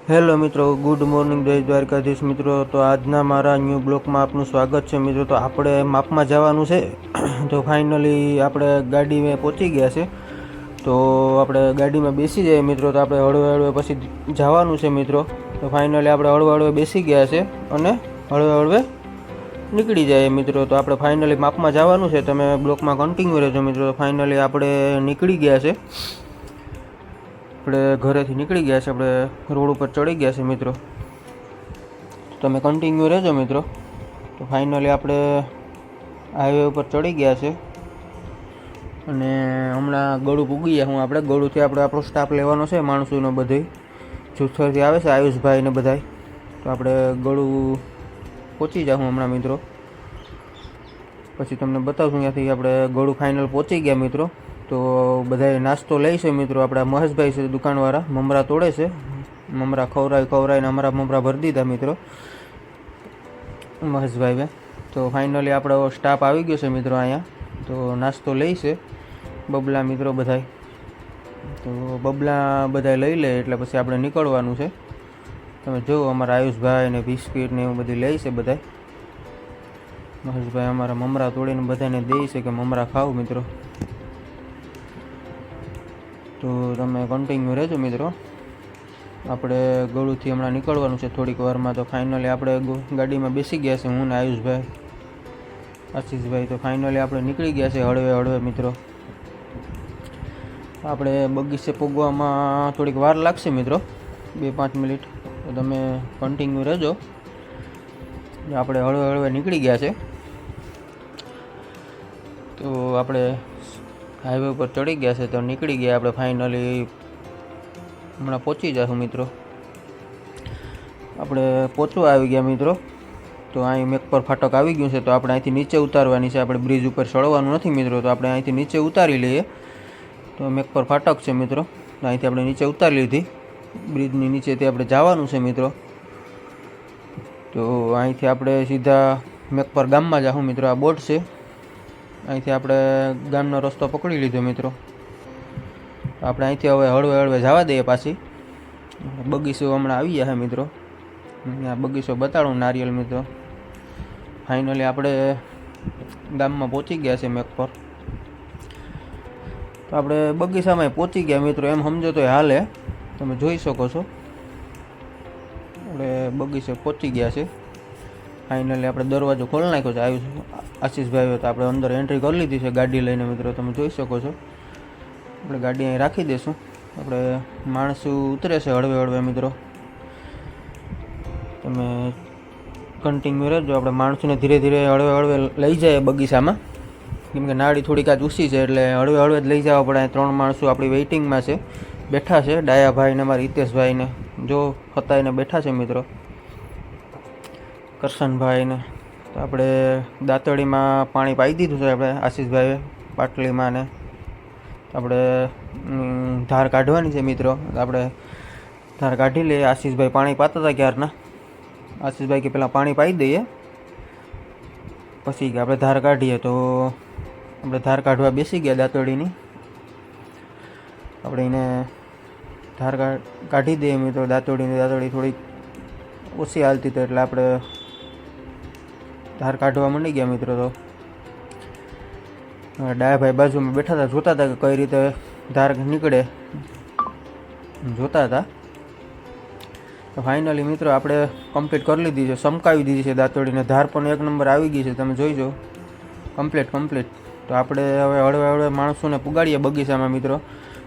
Hello મિત્રો, good morning જય દ્વારકાધીશ મિત્રો। તો આજના મારા ન્યૂ બ્લોગમાં આપનું સ્વાગત છે મિત્રો। તો આપણે માપમાં જવાનું છે તો ફાઇનલી આપણે ગાડીમાં પહોંચી ગયા છે। તો આપણે ગાડીમાં બેસી જઈએ મિત્રો। તો આપણે હળવે હળવે પછી જવાનું છે મિત્રો। તો ફાઇનલી આપણે હળવે હળવે બેસી ગયા છે અને હળવે હળવે નીકળી જાય મિત્રો। તો આપણે ફાઇનલી માપમાં જવાનું છે, તમે બ્લોગમાં કન્ટિન્યુ રહેજો મિત્રો। ફાઇનલી આપણે નીકળી ગયા છે, આપણે ઘરેથી નીકળી ગયા છે, આપણે રોડ ઉપર ચડી ગયા છે મિત્રો। તમે કન્ટિન્યુ રહેજો મિત્રો। તો ફાઇનલી આપણે હાઈવે ઉપર ચડી ગયા છે અને હમણાં ગળું પૂગી ગયા હું। આપણે ગળુંથી આપણે આપણો સ્ટાફ લેવાનો છે, માણસોનો બધે જુથરથી આવે છે, આયુષભાઈ ને બધાય। તો આપણે ગળું પહોંચી જાઉં હમણાં મિત્રો, પછી તમને બતાવશું ત્યાંથી આપણે ગળું ફાઇનલ પહોંચી ગયા મિત્રો। તો બધાએ નાસ્તો લઈ છે મિત્રો। આપણા મહેશભાઈ છે દુકાનવાળા, મમરા તોડે છે, મમરા ખવરાઈને અમારા મમરા ભરી દીધા મિત્રો મહેશભાઈએ। તો ફાઇનલી આપણો સ્ટાફ આવી ગયો છે મિત્રો અહીંયા। તો નાસ્તો લઈ છે બબલા મિત્રો બધાય। તો બબલા બધાય લઈ લે એટલે પછી આપણે નીકળવાનું છે। તમે જુઓ અમારા આયુષભાઈ ને બિસ્કિટ ને એવું બધું લે છે બધાય। મહેશભાઈ અમારા મમરા તોડીને બધાને દે છે કે મમરા ખાવ મિત્રો। તો તમે કન્ટિન્યુ રહેજો મિત્રો। આપણે ગળુથી હમણાં નીકળવાનું છે થોડીક વારમાં। તો ફાઇનલી આપણે ગાડીમાં બેસી ગયા છે હું ને આયુષભાઈ, આશીષભાઈ। તો ફાઇનલી આપણે નીકળી ગયા છે હળવે હળવે મિત્રો। આપણે બગીચે પહોંચવામાં થોડીક વાર લાગશે મિત્રો, 2-5 મિનિટ। તો તમે કન્ટિન્યુ રહેજો। આપણે હળવે હળવે નીકળી ગયા છે। તો આપણે હાઈવે ઉપર ચડી ગયા છે, તો નીકળી ગયા આપણે ફાઇનલી હમણાં પહોંચી જશું મિત્રો। આપણે પહોંચવા આવી ગયા મિત્રો। તો અહીં મેક પર ફાટક આવી ગયું છે, તો આપણે અહીંથી નીચે ઉતારવાની છે, આપણે બ્રિજ ઉપર ચડવાનું નથી મિત્રો। તો આપણે અહીંથી નીચે ઉતારી લઈએ। તો મેક પર ફાટક છે મિત્રો, અહીંથી આપણે નીચે ઉતારી લીધી, બ્રિજની નીચેથી આપણે જવાનું છે મિત્રો। તો અહીંથી આપણે સીધા મેક પર ગામમાં જાઉં મિત્રો। આ બોટ છે, અહીંથી આપણે ગામનો રસ્તો પકડી લીધો મિત્રો। આપણે અહીંથી હવે હળવે હળવે જવા દઈએ પાછી। બગીચો હમણાં આવી ગયા છે મિત્રો, આ બગીચો બતાડું નારિયેલ મિત્રો। ફાઇનલી આપણે ગામમાં પહોંચી ગયા છે મેક પર। તો આપણે બગીચામાં પહોંચી ગયા મિત્રો, એમ સમજો તો હાલે। તમે જોઈ શકો છો આપણે બગીચે પહોંચી ગયા છે। ફાઇનલી આપણે દરવાજો ખોલી નાખ્યો છે, આશીષભાઈ તો આપણે અંદર એન્ટ્રી કરી લીધી છે ગાડી લઈને મિત્રો। તમે જોઈ શકો છો આપણે ગાડી અહીં રાખી દઈશું। આપણે માણસો ઉતરે છે હળવે હળવે મિત્રો। તમે કન્ટિન્યુ રહેજો। આપણે માણસોને ધીરે ધીરે હળવે હળવે લઈ જાય બગીચામાં, કેમ કે નાળી થોડીક આજ ઊંચી છે એટલે હળવે હળવે જ લઈ જવા પડે। 3 માણસો આપણી વેઇટિંગમાં છે, બેઠા છે, ડાયાભાઈ ને અમારા હિતેશભાઈને જો ફતાઈને બેઠા છે મિત્રો, કરશનભાઈને। તો આપણે દાંતળીમાં પાણી પાઈ દીધું છે આપણે આશીષભાઈએ પાટલીમાં, ને આપણે ધાર કાઢવાની છે મિત્રો। આપણે ધાર કાઢી લઈએ। આશીષભાઈ પાણી પાતા હતા ક્યારના, આશીષભાઈ કે પહેલાં પાણી પાઈ દઈએ પછી કે આપણે ધાર કાઢીએ। તો આપણે ધાર કાઢવા બેસી ગયા દાંતળીની। આપણે એને ધાર કાઢી દઈએ મિત્રો દાંતળીની। દાંતળી થોડીક ઓછી હાલતી હતી એટલે આપણે ધાર કાઢવા માંડી ગયા મિત્રો। તો ડાયાભાઈ બાજુમાં બેઠા હતા, જોતા હતા કે કઈ રીતે ધાર નીકળે, જોતા હતા। તો ફાઇનલી મિત્રો આપણે કમ્પ્લીટ કરી લીધી છે, સમકાવી દીધી છે દાંતળીને। ધાર પણ 1 નંબર આવી ગઈ છે, તમે જોઈજો કમ્પ્લીટ। તો આપણે હવે હળવે હળવે માણસોને પુગાડીએ બગીચામાં મિત્રો।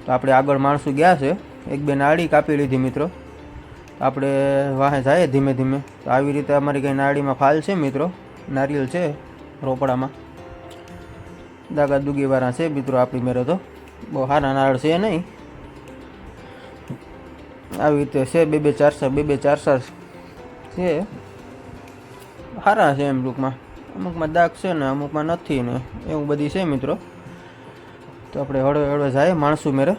તો આપણે આગળ માણસો ગયા છે, 1-2 નાળી કાપી લીધી મિત્રો। આપણે વાહે જઈએ ધીમે ધીમે। તો આવી રીતે અમારી કંઈ નાળીમાં ફાલ છે મિત્રો, નારિયેલ છે રોપડામાં, દાગા દુગીવાળા છે મિત્રો આપણી મેરે। તો બહુ સારા નાળ છે નહીં, આવી રીતે છે 2-4 છે, સારા છે એમ ટૂંકમાં। અમુકમાં દાગ છે ને અમુકમાં નથી ને એવું બધી છે મિત્રો। તો આપણે હળવે હળવે જાય માણસો મેરે,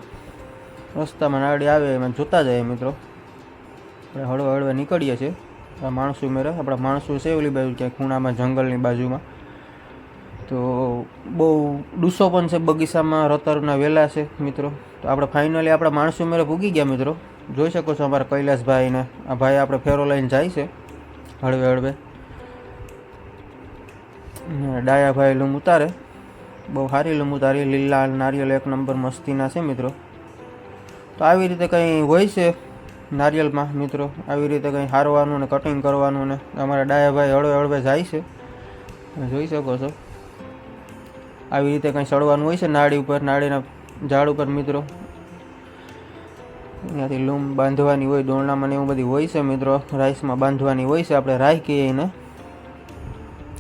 રસ્તામાં નાળી આવે એમાં જોતા જાય મિત્રો। આપણે હળવે હળવે નીકળીએ છીએ માણસો મેરે। આપણા માણસો છે ઓલી બાજુ ક્યાંક ખૂણામાં જંગલની બાજુમાં। તો બહુ ડૂસો પણ છે બગીચામાં, રતારુના વેલા છે મિત્રો। તો આપણે ફાઇનલી આપણા માણસો મેરે પૂગી ગયા મિત્રો। જોઈ શકો છો અમારા કૈલાસભાઈને. આ ભાઈ આપણે ફેરો લઈને જાય છે હળવે હળવે. ડાયાભાઈ લૂમ ઉતારે, બહુ સારી લૂમ ઉતારી. લીલા નારિયેલ એક નંબર મસ્તીના છે મિત્રો. તો આવી રીતે કંઈ હોય છે નારિયેલમાં મિત્રો, આવી રીતે કંઈ હારવાનું ને કટિંગ કરવાનું ને. અમારા ડાયાભાઈ હળવે હળવે જાય છે, જોઈ શકો છો. આવી રીતે કંઈ સડવાનું હોય છે નાળી ઉપર, નાળીના ઝાડ ઉપર મિત્રો. અહીંયાથી લૂમ બાંધવાની હોય, દોરણામાં એવું બધી હોય છે મિત્રો. રાઈસમાં બાંધવાની હોય છે, આપણે રાઈ કહીએ એને.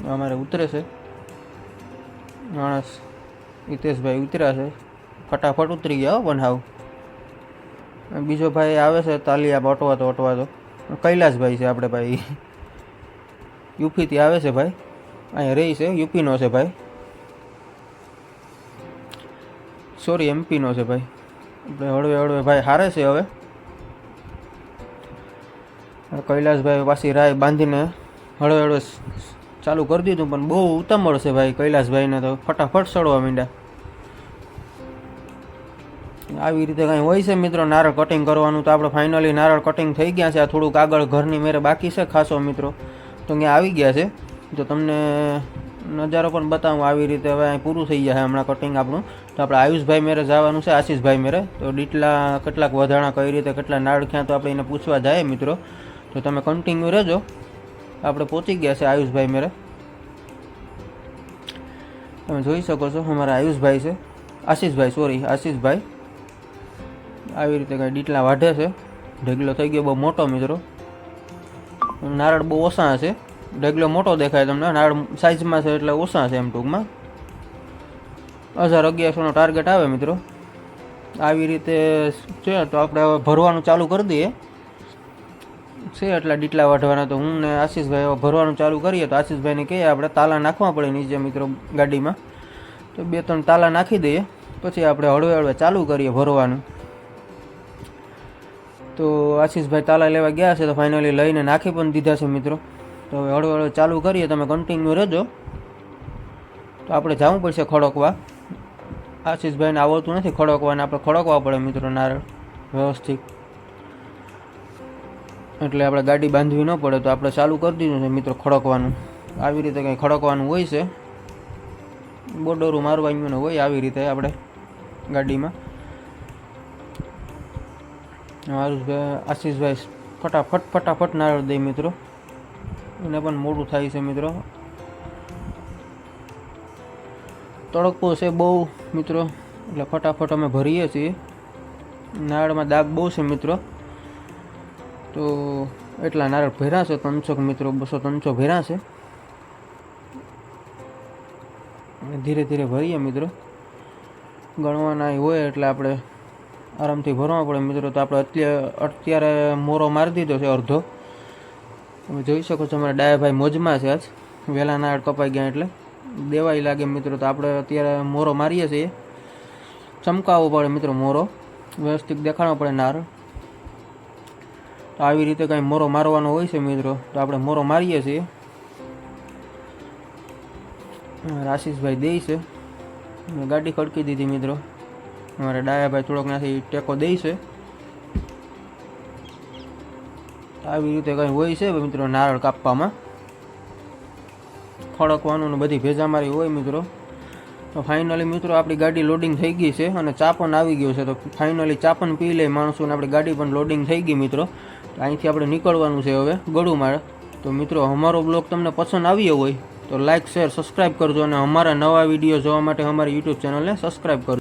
અમારે ઉતરે છે માણસ, હિતેશભાઈ ઉતર્યા છે, ફટાફટ ઉતરી ગયા પણ હાવ. બીજો ભાઈ આવે છે તાલિયા અટવાતો કૈલાસભાઈ છે આપણે ભાઈ, યુપીથી આવે છે ભાઈ, અહીંયા રહી છે, યુપીનો છે ભાઈ, સોરી એમપીનો છે ભાઈ. આપણે હળવે હળવે ભાઈ હારે છે. હવે કૈલાસભાઈ પાછી રાય બાંધીને હળવે હળવે ચાલુ કરી દીધું, પણ બહુ ઉતામળ છે ભાઈ કૈલાસભાઈને, તો ફટાફટ સડવા માંડ્યા. આવી રીતે કંઈ હોય છે મિત્રો નારળ કટિંગ કરવાનું. તો આપણે ફાઇનલી નારળ કટિંગ થઈ ગયા છે. આ થોડુંક આગળ ઘરની મેરે બાકી છે ખાસો મિત્રો, તો ત્યાં આવી ગયા છે. તો તમને નજારો પણ બતાવું આવી રીતે. હવે અહીં પૂરું થઈ જાય હમણાં કટિંગ આપણું. તો આપણે આયુષભાઈ મેરે જવાનું છે, આશીષભાઈ મેરે. તો ડીટલા કેટલાક વધાણા કઈ રીતે કેટલા નાળખ્યા તો આપણે એને પૂછવા જાય મિત્રો. તો તમે કન્ટિન્યુ રહેજો. આપણે પહોંચી ગયા છે આયુષભાઈ મેરે, તમે જોઈ શકો છો. અમારા આયુષભાઈ છે, આશીષભાઈ. આવી રીતે કંઈ ડીટલા વાઢે છે. ઢગલો થઈ ગયો બહુ મોટો મિત્રો. નારળ બહુ ઓછા છે, ઢગલો મોટો દેખાય તમને, નારળ સાઇઝમાં છે એટલે ઓછા છે એમ ટૂંકમાં. 1100નો ટાર્ગેટ આવે મિત્રો. આવી રીતે છે. તો આપણે હવે ભરવાનું ચાલુ કરી દઈએ છે. એટલા ડીટલા વાઢવાના. તો હું ને આશીષભાઈ હવે ભરવાનું ચાલુ કરીએ. તો આશીષભાઈને કહીએ આપણે તાલા નાખવા પડે નીચે મિત્રો ગાડીમાં. તો 2-3 તાલા નાખી દઈએ, પછી આપણે હળવે હળવે ચાલુ કરીએ ભરવાનું. તો આશીષભાઈ તાલા લેવા ગયા છે, તો ફાઇનલી લઈને નાખી પણ દીધા છે મિત્રો. તો હવે હળવે હળવે ચાલુ કરીએ, તમે કન્ટિન્યુ રહેજો. તો આપણે જવું પડશે ખડકવા. આશીષભાઈને આવડતું નથી ખડકવાને, આપણે ખડકવા પડે મિત્રો નારળ વ્યવસ્થિત, એટલે આપણે ગાડી બાંધવી ન પડે. તો આપણે ચાલુ કરી દીધું છે મિત્રો ખડકવાનું. આવી રીતે કંઈ ખડકવાનું હોય છે, બોર્ડરું મારવાનું હોય આવી રીતે આપણે ગાડીમાં. આશીષભાઈ ફટાફટ નારળ દે મિત્રો, એને પણ મોડું થાય છે મિત્રો. તડકો છે બહુ મિત્રો, એટલે ફટાફટ અમે ભરીએ છીએ. નારળમાં દાગ બહુ છે મિત્રો. તો એટલા નારળ ભર્યા છે 300 મિત્રો, 200-300 ભર્યા છે. ધીરે ધીરે ભરીએ મિત્રો, ગણવાના હોય એટલે આપણે આરામથી ભરવા પડે મિત્રો. તો આપણે અત્યારે મોરો મારી દીધો છે અડધો. તમે જોઈ શકો છો અમારા ડાયાભાઈ મોજમાં છે. આજ વહેલા નાળ કપાઈ ગયા એટલે દેવાય લાગે મિત્રો. તો આપણે અત્યારે મોરો મારીએ છીએ. ચમકાવવો પડે મિત્રો મોરો, વ્યવસ્થિત દેખાડવો પડે નાળ. તો આવી રીતે કંઈ મોરો મારવાનો હોય છે મિત્રો. તો આપણે મોરો મારીએ છીએ. આશીષભાઈ દે છે, ગાડી ખડકી દીધી મિત્રો. અમારે ડાયાભાઈ થોડોક ત્યાંથી ટેકો દે છે. આવી રીતે કંઈ હોય છે મિત્રો નારળ કાપવામાં, ખડકવાનું ને બધી ભેજામારી હોય મિત્રો. તો ફાઇનલી મિત્રો આપણી ગાડી લોડિંગ થઈ ગઈ છે અને ચા પણ આવી ગયું છે. તો ફાઇનલી ચા પણ પી લે માણસો, અને આપણી ગાડી પણ લોડિંગ થઈ ગઈ મિત્રો. તો અહીંથી આપણે નીકળવાનું છે હવે ગળુમાળ. તો મિત્રો અમારો બ્લોગ તમને પસંદ આવ્યો હોય તો લાઇક, શેર, સબસ્ક્રાઈબ કરજો, અને અમારા નવા વિડીયો જોવા માટે અમારી યુટ્યુબ ચેનલને સબસ્ક્રાઈબ કરજો.